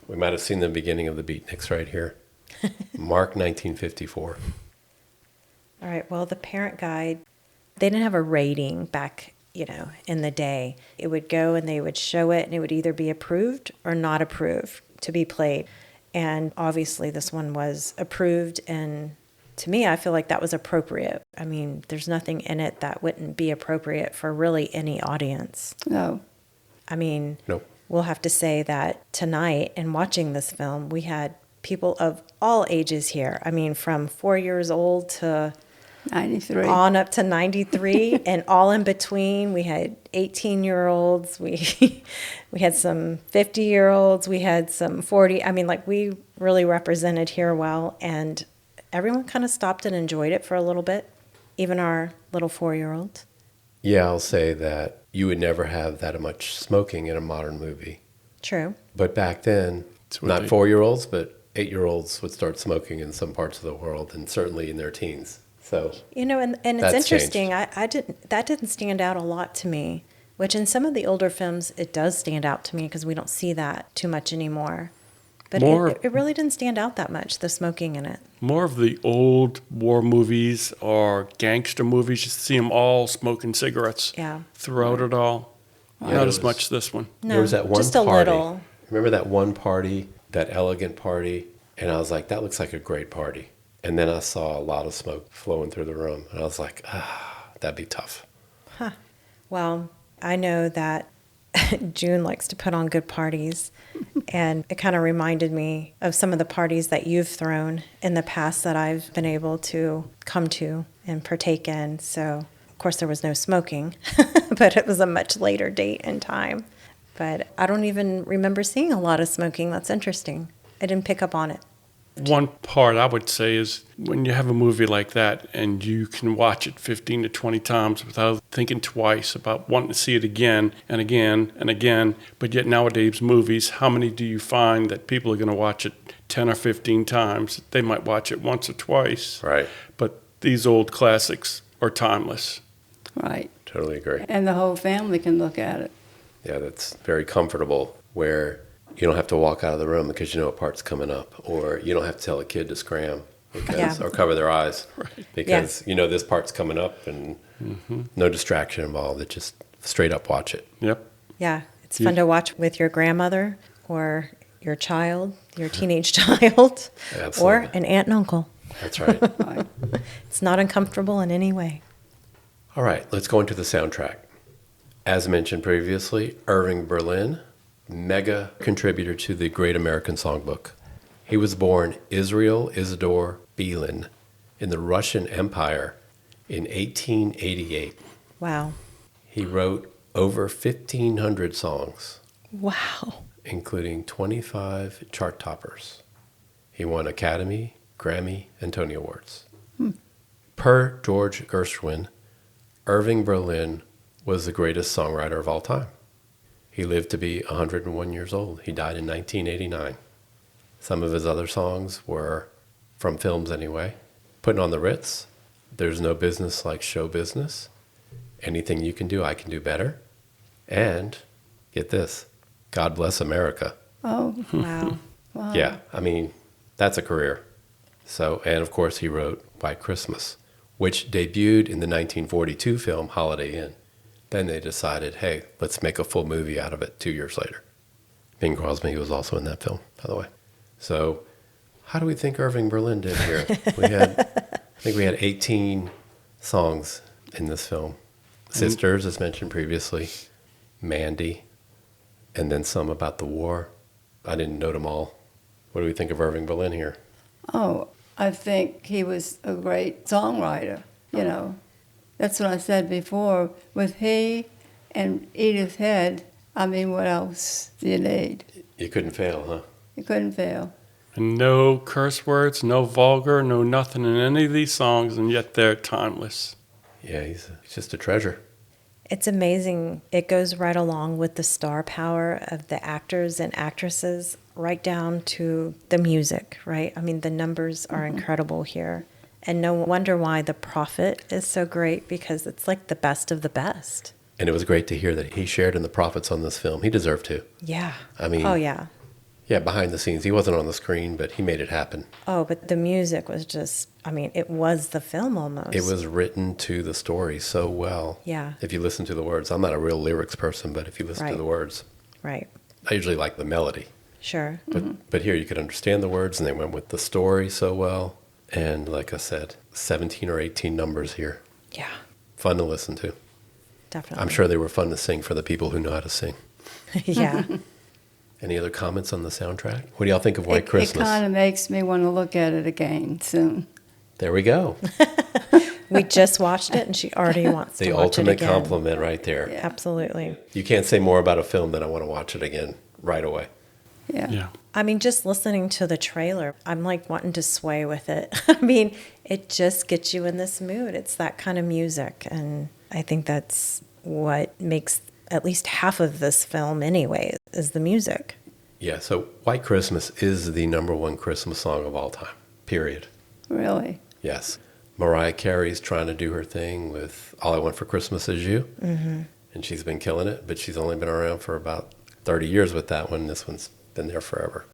S1: We might have seen the beginning of the beatniks right here. Mark 1954.
S2: All right. Well, the parent guide, they didn't have a rating back, in the day. It would go and they would show it and it would either be approved or not approved to be played. And obviously this one was approved, and to me, I feel like that was appropriate. I mean, there's nothing in it that wouldn't be appropriate for really any audience.
S4: No.
S2: I mean,
S1: Nope.
S2: We'll have to say that tonight in watching this film, we had people of all ages here. I mean, from 4 years old to
S4: 93.
S2: on up to 93, and all in between. We had 18-year-olds. We had some 50-year-olds. We had some 40. I mean, we really represented here well, and everyone kind of stopped and enjoyed it for a little bit, even our little 4-year-old.
S1: Yeah, I'll say that you would never have that much smoking in a modern movie.
S2: True.
S1: But back then, not 4-year-olds, but 8-year-olds would start smoking in some parts of the world, and certainly in their teens. So,
S2: and it's interesting. That didn't stand out a lot to me, which in some of the older films, it does stand out to me because we don't see that too much anymore. But it really didn't stand out that much, the smoking in it.
S3: More of the old war movies or gangster movies, you see them all smoking cigarettes throughout it all.
S1: Yeah,
S3: Not as much this one.
S2: No,
S1: there was that one
S2: just
S1: party.
S2: a little.
S1: Remember that one party, that elegant party? And I was like, that looks like a great party. And then I saw a lot of smoke flowing through the room. And I was like, that'd be tough.
S2: Huh. Well, I know that June likes to put on good parties. And it kind of reminded me of some of the parties that you've thrown in the past that I've been able to come to and partake in. So, of course, there was no smoking, but it was a much later date and time. But I don't even remember seeing a lot of smoking. That's interesting. I didn't pick up on it.
S3: One part I would say is when you have a movie like that and you can watch it 15 to 20 times without thinking twice about wanting to see it again and again and again, but yet nowadays movies, how many do you find that people are going to watch it 10 or 15 times? They might watch it once or twice.
S1: Right.
S3: But these old classics are timeless.
S4: Right.
S1: Totally agree.
S4: And the whole family can look at it.
S1: Yeah, that's very comfortable where you don't have to walk out of the room because you know a part's coming up, or you don't have to tell a kid to scram or cover their eyes because you know this part's coming up, and no distraction involved. It just straight up watch it.
S3: Yep.
S2: Yeah, it's fun to watch with your grandmother or your child, your teenage child, or an aunt and uncle.
S1: That's right.
S2: It's not uncomfortable in any way.
S1: All right, let's go into the soundtrack. As mentioned previously, Irving Berlin, mega contributor to the Great American Songbook. He was born Israel Isidore Belin in the Russian Empire in 1888.
S2: Wow.
S1: He wrote over 1,500 songs,
S2: Wow.
S1: including 25 chart toppers. He won Academy, Grammy, and Tony Awards. Per George Gershwin, Irving Berlin was the greatest songwriter of all time. He lived to be 101 years old. He died in 1989. Some of his other songs were, from films anyway, Putting on the Ritz, There's No Business Like Show Business, Anything You Can Do, I Can Do Better, and, get this, God Bless America.
S4: Oh,
S2: Wow.
S4: wow.
S1: Yeah, I mean, that's a career. So, and of course he wrote White Christmas, which debuted in the 1942 film Holiday Inn. Then they decided, hey, let's make a full movie out of it 2 years later. Bing Crosby was also in that film, by the way. So how do we think Irving Berlin did here? I think we had 18 songs in this film. Sisters, as mentioned previously, Mandy, and then some about the war. I didn't note them all. What do we think of Irving Berlin here?
S4: Oh, I think he was a great songwriter, you know. That's what I said before. With he and Edith Head, I mean, what else do you need?
S1: You couldn't fail, huh?
S4: You couldn't fail.
S3: And no curse words, no vulgar, no nothing in any of these songs, and yet they're timeless.
S1: Yeah, he's just a treasure.
S2: It's amazing. It goes right along with the star power of the actors and actresses, right down to the music, right? I mean, the numbers are incredible here. And no wonder why The Prophet is so great, because it's like the best of the best.
S1: And it was great to hear that he shared in the profits on this film. He deserved to.
S2: Yeah.
S1: I mean,
S2: oh, yeah.
S1: Yeah, behind the scenes. He wasn't on the screen, but he made it happen.
S2: Oh, but the music was just, I mean, it was the film almost.
S1: It was written to the story so well.
S2: Yeah.
S1: If you listen to the words. I'm not a real lyrics person, but if you listen to the words.
S2: Right.
S1: I usually like the melody.
S2: Sure.
S1: But here you could understand the words, and they went with the story so well. And like I said, 17 or 18 numbers here.
S2: Yeah.
S1: Fun to listen to.
S2: Definitely.
S1: I'm sure they were fun to sing for the people who know how to sing.
S2: Yeah.
S1: Any other comments on the soundtrack? What do y'all think of White Christmas?
S4: It kind of makes me want to look at it again soon.
S1: There we go.
S2: We just watched it, and she already wants to
S1: The
S2: watch it
S1: ultimate
S2: again.
S1: compliment right there.
S4: Yeah.
S2: Absolutely.
S1: You can't say more about a film than I want to watch it again right away.
S4: Yeah.
S3: Yeah.
S2: I mean, just listening to the trailer, I'm like wanting to sway with it. I mean, it just gets you in this mood. It's that kind of music. And I think that's what makes at least half of this film anyway, is the music.
S1: Yeah, so White Christmas is the #1 Christmas song of all time, period.
S4: Really?
S1: Yes. Mariah Carey's trying to do her thing with All I Want for Christmas Is You. Mm-hmm. And she's been killing it, but she's only been around for about 30 years with that one. This one's been there forever.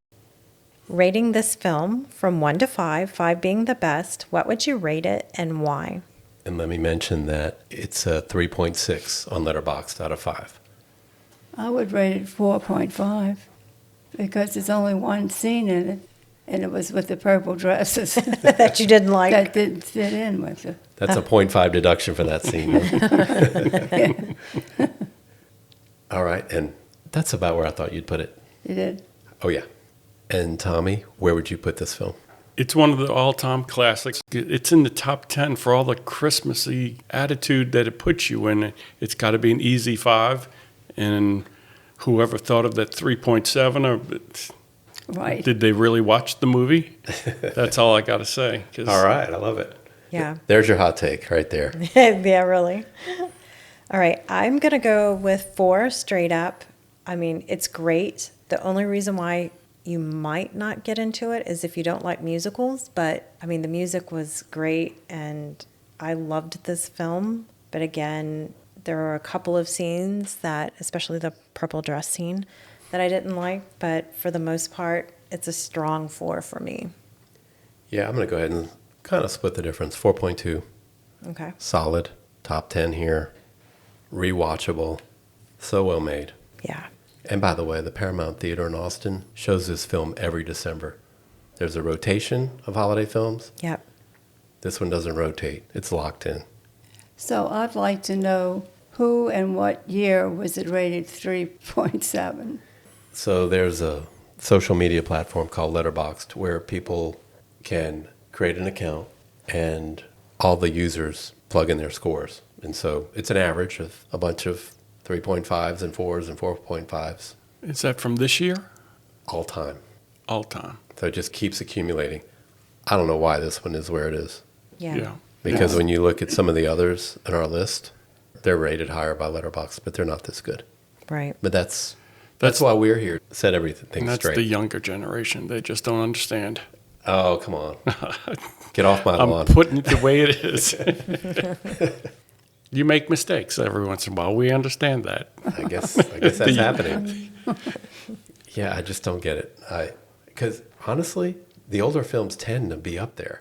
S2: Rating this film from 1 to 5, 5 being the best, what would you rate it and why?
S1: And let me mention that it's a 3.6 on Letterboxd out of 5.
S4: I would rate it 4.5 because there's only one scene in it, and it was with the purple dresses
S2: That you didn't like?
S4: that didn't fit in with it.
S1: That's a 0.5 deduction for that scene. All right, and that's about where I thought you'd put it.
S4: You did?
S1: Oh, yeah. And Tommy, where would you put this film?
S3: It's one of the all-time classics. It's in the top 10 for all the Christmassy attitude that it puts you in. It's got to be an easy 5. And whoever thought of that 3.7, or
S4: Right.
S3: did they really watch the movie? That's all I got to say. 'Cause
S1: All right, I love it.
S2: Yeah.
S1: There's your hot take right there.
S2: Yeah, really. All right, I'm going to go with 4 straight up. I mean, it's great. The only reason why you might not get into it is if you don't like musicals, but I mean, the music was great and I loved this film. But again, there are a couple of scenes that, especially the purple dress scene, that I didn't like, but for the most part, it's a strong 4 for me.
S1: Yeah, I'm going to go ahead and kind of split the difference. 4.2.
S2: Okay.
S1: Solid. Top 10 here. Rewatchable. So well made.
S2: Yeah.
S1: And by the way, the Paramount Theater in Austin shows this film every December. There's a rotation of holiday films.
S2: Yep.
S1: This one doesn't rotate. It's locked in.
S4: So I'd like to know who and what year was it rated 3.7?
S1: So there's a social media platform called Letterboxd where people can create an account and all the users plug in their scores. And so it's an average of a bunch of 3.5s and 4s and 4.5s.
S3: Is that from this year?
S1: All time.
S3: All time.
S1: So it just keeps accumulating. I don't know why this one is where it is.
S2: Yeah.
S1: Because when you look at some of the others in our list, they're rated higher by Letterboxd, but they're not this good.
S2: Right.
S1: But that's why we're here, to set everything
S3: That's
S1: straight.
S3: the younger generation. They just don't understand.
S1: Oh, come on. Get off my lawn.
S3: I'm putting it the way it is. You make mistakes every once in a while. We understand that.
S1: I guess that's happening. Yeah, I just don't get it. Because honestly, the older films tend to be up there.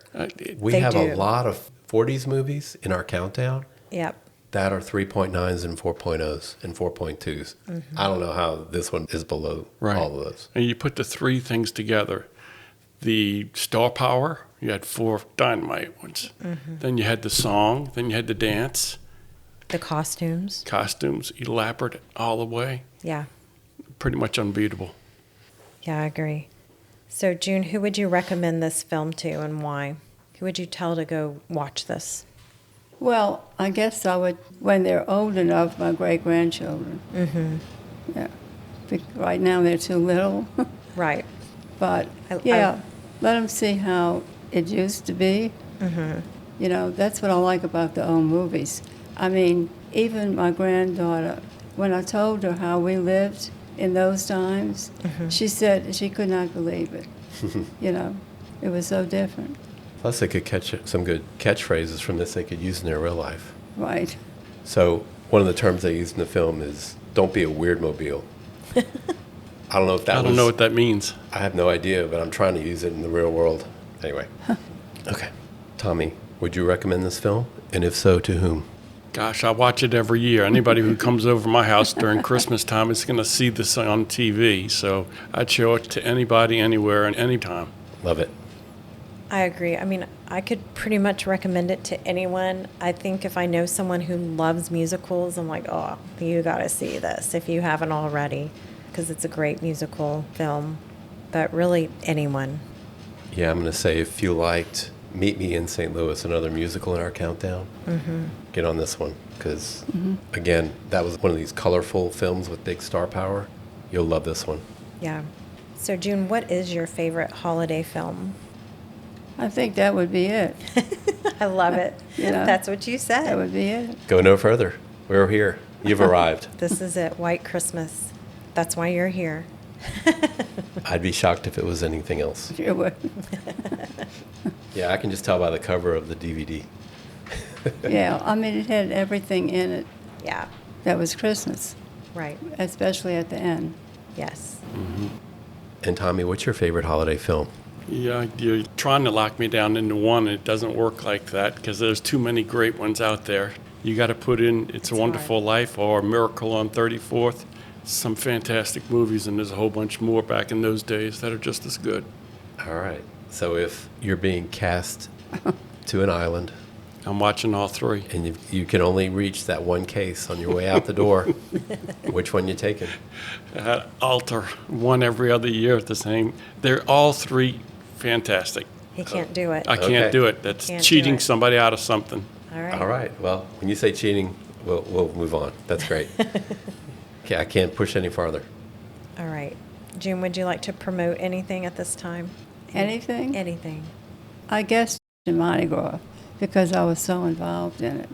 S1: We have a lot of 40s movies in our countdown.
S2: Yep.
S1: That are 3.9s and 4.0s and 4.2s. Mm-hmm. I don't know how this one is below all of those.
S3: And you put the three things together. The star power, you had 4 dynamite ones. Mm-hmm. Then you had the song. Then you had the dance.
S2: The costumes.
S3: Costumes, elaborate all the way.
S2: Yeah.
S3: Pretty much unbeatable.
S2: Yeah, I agree. So, June, who would you recommend this film to and why? Who would you tell to go watch this?
S4: Well, I guess I would, when they're old enough, my great-grandchildren.
S2: Mm-hmm.
S4: Yeah. Right now they're too little.
S2: Right.
S4: But, let them see how it used to be.
S2: Mm-hmm.
S4: You know, that's what I like about the old movies. I mean, even my granddaughter, when I told her how we lived in those times,
S2: mm-hmm.
S4: she said she could not believe it. You know, it was so different.
S1: Plus, they could catch some good catchphrases from this they could use in their real life.
S4: Right.
S1: So one of the terms they used in the film is, don't be a weirdmobile. I don't know if that
S3: I don't know what that means.
S1: I have no idea, but I'm trying to use it in the real world. Anyway. Okay. Tommy, would you recommend this film? And if so, to whom?
S3: Gosh, I watch it every year. Anybody who comes over my house during Christmas time is going to see this on TV. So I'd show it to anybody, anywhere, and anytime.
S1: Love it.
S2: I agree. I mean, I could pretty much recommend it to anyone. I think if I know someone who loves musicals, I'm like, oh, you got to see this if you haven't already, because it's a great musical film. But really, anyone.
S1: Yeah, I'm going to say if you liked Meet Me in St. Louis, another musical in our countdown,
S2: mm-hmm.
S1: get on this one. Because, again, that was one of these colorful films with big star power. You'll love this one.
S2: Yeah. So, June, what is your favorite holiday film?
S4: I think that would be it.
S2: I love it.
S4: You know,
S2: that's what you said.
S4: That would be it.
S1: Go no further. We're here. You've arrived.
S2: This is it. White Christmas. That's why you're here.
S1: I'd be shocked if it was anything else.
S4: You would.
S1: Yeah, I can just tell by the cover of the DVD.
S4: Yeah, I mean, it had everything in it.
S2: Yeah.
S4: That was Christmas.
S2: Right.
S4: Especially at the end.
S2: Yes.
S3: Mm-hmm.
S1: And Tommy, what's your favorite holiday film?
S3: Yeah, you're trying to lock me down into one, and it doesn't work like that because there's too many great ones out there. You got to put in It's a Wonderful Life or Miracle on 34th. Some fantastic movies, and there's a whole bunch more back in those days that are just as good.
S1: All right. So if you're being cast to an island,
S3: I'm watching all three.
S1: and you can only reach that one case on your way out the door, which one you taking?
S3: Alter one every other year at the same. They're all three fantastic.
S2: He can't do it.
S3: I can't
S1: Okay.
S3: do it. That's
S2: Can't do
S3: cheating
S2: it.
S3: somebody out of something.
S2: All right.
S1: All right. Well, when you say cheating, we'll move on. That's great. Okay, I can't push any farther.
S2: All right. June, would you like to promote anything at this time?
S4: Anything?
S2: Anything.
S4: I guess in Mardi Gras, because I was so involved in it.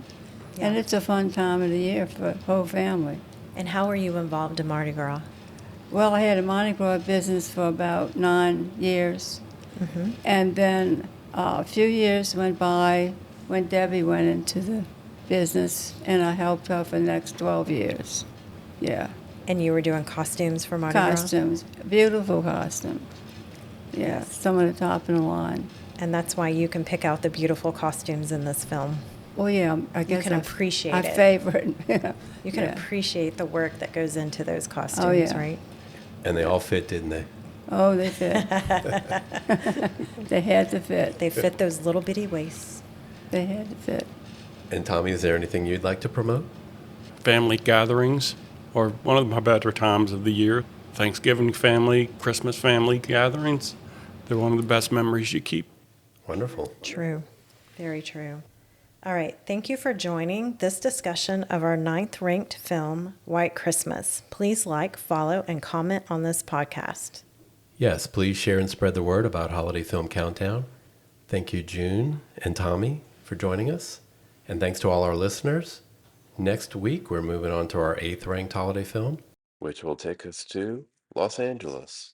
S2: Yeah.
S4: And it's a fun time of the year for the whole family.
S2: And how were you involved in Mardi Gras?
S4: Well, I had a Mardi Gras business for about 9 years.
S2: Mm-hmm.
S4: And then a few years went by when Debbie went into the business, and I helped her for the next 12 years. Yeah.
S2: And you were doing costumes for Mardi Gras?
S4: Costumes. Beautiful costumes. Yeah, some of the top in the line.
S2: And that's why you can pick out the beautiful costumes in this film.
S4: Well, yeah, I guess
S2: can appreciate
S4: I
S2: it.
S4: favor it. Yeah.
S2: You can
S4: Yeah.
S2: appreciate the work that goes into those costumes,
S4: Oh, yeah.
S2: right?
S1: And they all fit, didn't they?
S4: Oh, they fit. They had to fit.
S2: They fit those little bitty waists.
S4: They had to fit.
S1: And Tommy, is there anything you'd like to promote?
S3: Family gatherings are one of my better times of the year. Thanksgiving family, Christmas family gatherings. They're one of the best memories you keep.
S1: Wonderful.
S2: True. Very true. All right. Thank you for joining this discussion of our 9th ranked film, White Christmas. Please like, follow, and comment on this podcast.
S1: Yes, please share and spread the word about Holiday Film Countdown. Thank you, June and Tommy, for joining us. And thanks to all our listeners. Next week, we're moving on to our 8th ranked holiday film, which will take us to Los Angeles.